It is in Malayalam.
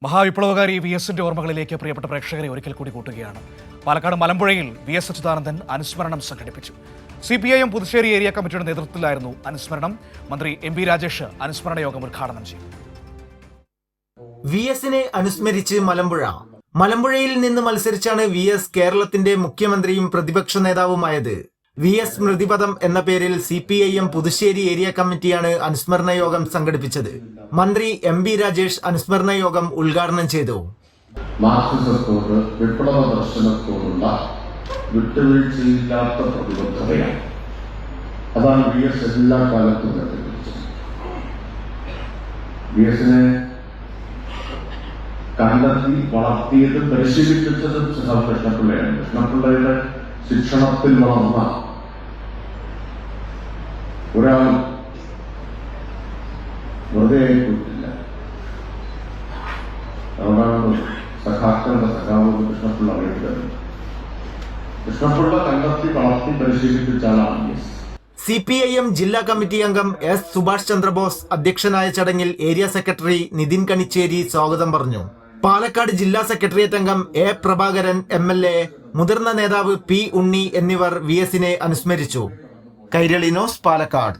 മഹാവിപ്ലവകാരി വി എസിന്റെ ഓർമ്മകളിലേക്ക് പ്രിയപ്പെട്ട പ്രേക്ഷകരെ ഒരിക്കൽ കൂടി കൂട്ടുകയാണ്. പാലക്കാട് മലമ്പുഴയിൽ വി എസ് അച്യുതാനന്ദൻ അനുസ്മരണം സംഘടിപ്പിച്ചു. CPIM പുതുശ്ശേരി ഏരിയ കമ്മിറ്റിയുടെ നേതൃത്വത്തിലായിരുന്നു അനുസ്മരണം. മന്ത്രി MP രാജേഷ് അനുസ്മരണ യോഗം ഉദ്ഘാടനം ചെയ്തു. വി എസിനെ അനുസ്മരിച്ച് മലമ്പുഴയിൽ നിന്ന് മത്സരിച്ചാണ് വി എസ് കേരളത്തിന്റെ മുഖ്യമന്ത്രിയും പ്രതിപക്ഷ നേതാവുമായത്. വി എസ് സ്മൃതിപഥം എന്ന പേരിൽ CPIM പുതുശ്ശേരി ഏരിയ കമ്മിറ്റിയാണ് അനുസ്മരണ യോഗം സംഘടിപ്പിച്ചത്. മന്ത്രി MP രാജേഷ് അനുസ്മരണ യോഗം ഉദ്ഘാടനം ചെയ്തു. മാർക്സിസത്തോട് വിപ്ലവ ദർശനത്തോടുള്ള വിട്ടുവീഴ്ചയില്ലാത്ത പ്രതിബദ്ധതയാണ്. അതാണ് വി എസ് എല്ലാ കാലത്തും നിർദ്ദേശിച്ചത്. വി എസിനെ കണ്ടെത്തി വളർത്തിയതും പരിശീലിപ്പിച്ചതും കൃഷ്ണപിള്ളയാണ്. കൃഷ്ണപിള്ളയുടെ ശിക്ഷണത്തിൽ വളർന്ന ഒരാൾ വെറുതെ ആയിപ്പോയിട്ടില്ല. അതുകൊണ്ടാണ് സഖാക്കളുടെ സഖാവ് കൃഷ്ണപിള്ള അറിയപ്പെടുന്നത്. കൃഷ്ണപിള്ള കണ്ടെത്തി വളർത്തി പരിശീലിപ്പിച്ച ആളാണ്. CPIM ജില്ലാ കമ്മിറ്റി അംഗം S സുഭാഷ് ചന്ദ്രബോസ് അധ്യക്ഷനായ ചടങ്ങിൽ ഏരിയ സെക്രട്ടറി നിതിൻ കണിച്ചേരി സ്വാഗതം പറഞ്ഞു. പാലക്കാട് ജില്ലാ സെക്രട്ടേറിയറ്റ് അംഗം A പ്രഭാകരൻ MLA, മുതിർന്ന നേതാവ് P ഉണ്ണി എന്നിവർ വി എസിനെ അനുസ്മരിച്ചു. കൈരളി ന്യൂസ്, പാലക്കാട്.